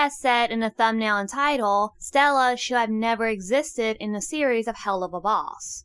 As said in the thumbnail and title, Stella should have never existed in the series of Helluva Boss.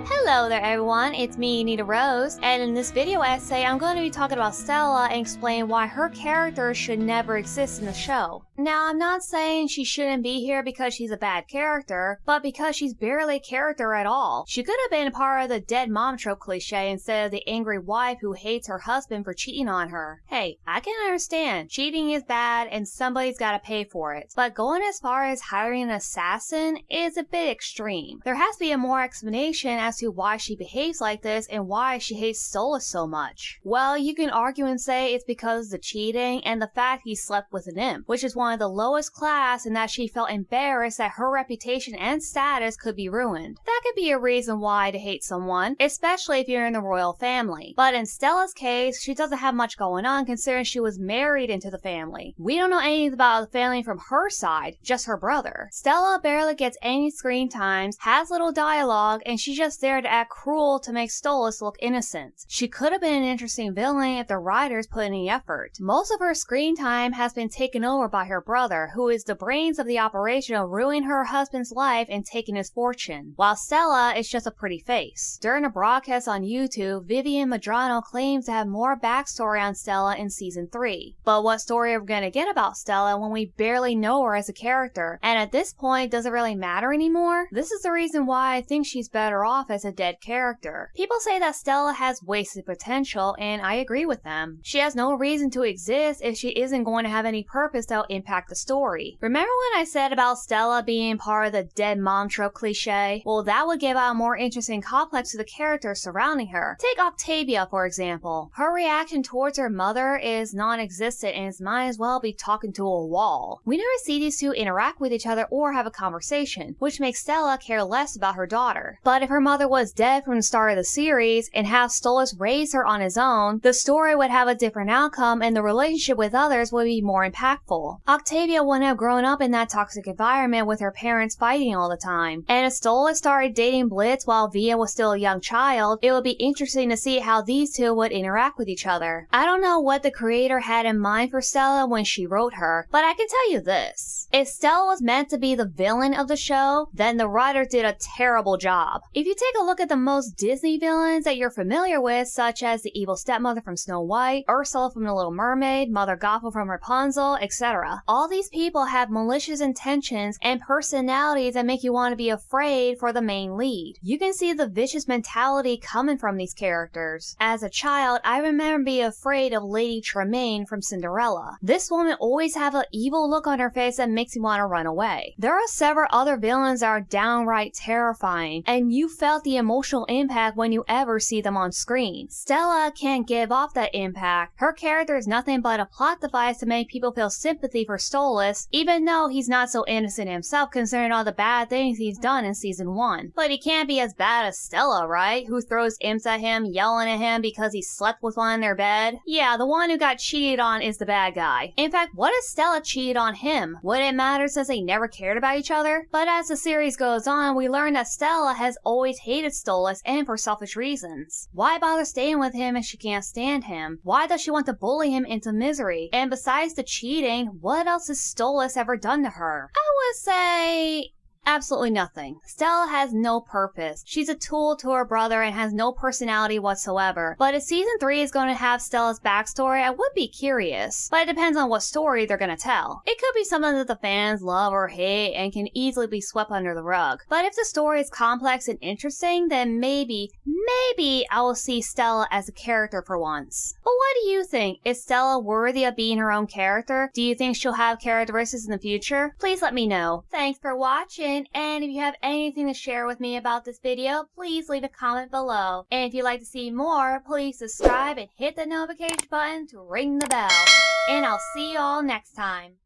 Hello there everyone, it's me, Nita Rose, and in this video essay I'm going to be talking about Stella and explain why her character should never exist in the show. Now, I'm not saying she shouldn't be here because she's a bad character, but because she's barely a character at all. She could have been part of the dead mom trope cliche instead of the angry wife who hates her husband for cheating on her. Hey, I can understand, cheating is bad and somebody's gotta pay for it, but going as far as hiring an assassin is a bit extreme. There has to be a more explanation as to why she behaves like this and why she hates Stella so much. Well, you can argue and say it's because of the cheating and the fact he slept with an imp, which is one of the lowest class, and that she felt embarrassed that her reputation and status could be ruined. That could be a reason why to hate someone, especially if you're in the royal family. But in Stella's case, she doesn't have much going on considering she was married into the family. We don't know anything about the family from her side, just her brother. Stella barely gets any screen times, has little dialogue, and she's just there to act cruel to make Stolas look innocent. She could have been an interesting villain if the writers put any effort. Most of her screen time has been taken over by her brother, who is the brains of the operation of ruining her husband's life and taking his fortune, while Stella is just a pretty face. During a broadcast on YouTube, Vivian Madrano claims to have more backstory on Stella in season 3. But what story are we gonna get about Stella when we barely know her as a character? And at this point, does it really matter anymore? This is the reason why I think she's better off as a dead character. People say that Stella has wasted potential, and I agree with them. She has no reason to exist if she isn't going to have any purpose that will impact the story. Remember when I said about Stella being part of the dead mom trope cliche? Well, that would give out a more interesting complex to the characters surrounding her. Take Octavia, for example. Her reaction towards her mother is non-existent and might as well be talking to a wall. We never see these two interact with each other or have a conversation, which makes Stella care less about her daughter. But if her mother was dead from the start of the series and have Stolas raise her on his own, the story would have a different outcome and the relationship with others would be more impactful. Octavia wouldn't have grown up in that toxic environment with her parents fighting all the time. And if Stolas started dating Blitz while Via was still a young child, it would be interesting to see how these two would interact with each other. I don't know what the creator had in mind for Stella when she wrote her, but I can tell you this. If Stella was meant to be the villain of the show, then the writers did a terrible job. If you take a look at the most Disney villains that you're familiar with, such as the evil stepmother from Snow White, Ursula from The Little Mermaid, Mother Gothel from Rapunzel, etc. All these people have malicious intentions and personalities that make you want to be afraid for the main lead. You can see the vicious mentality coming from these characters. As a child, I remember being afraid of Lady Tremaine from Cinderella. This woman always have an evil look on her face that makes you want to run away. There are several other villains that are downright terrifying, and you felt the emotional impact when you ever see them on screen. Stella can't give off that impact. Her character is nothing but a plot device to make people feel sympathy for Stolas, even though he's not so innocent himself considering all the bad things he's done in season 1. But he can't be as bad as Stella, right? Who throws imps at him, yelling at him because he slept with one in their bed? Yeah, the one who got cheated on is the bad guy. In fact, what if Stella cheated on him? Would it matter since they never cared about each other? But as the series goes on, we learn that Stella has always hated Stolas and for selfish reasons. Why bother staying with him if she can't stand him? Why does she want to bully him into misery? And besides the cheating, what else has Stolas ever done to her? I would say absolutely nothing. Stella has no purpose. She's a tool to her brother and has no personality whatsoever. But if season 3 is going to have Stella's backstory, I would be curious. But it depends on what story they're going to tell. It could be something that the fans love or hate and can easily be swept under the rug. But if the story is complex and interesting, then maybe I will see Stella as a character for once. But what do you think? Is Stella worthy of being her own character? Do you think she'll have characteristics in the future? Please let me know. Thanks for watching. And if you have anything to share with me about this video, please leave a comment below. And if you'd like to see more, please subscribe and hit the notification button to ring the bell. And I'll see you all next time.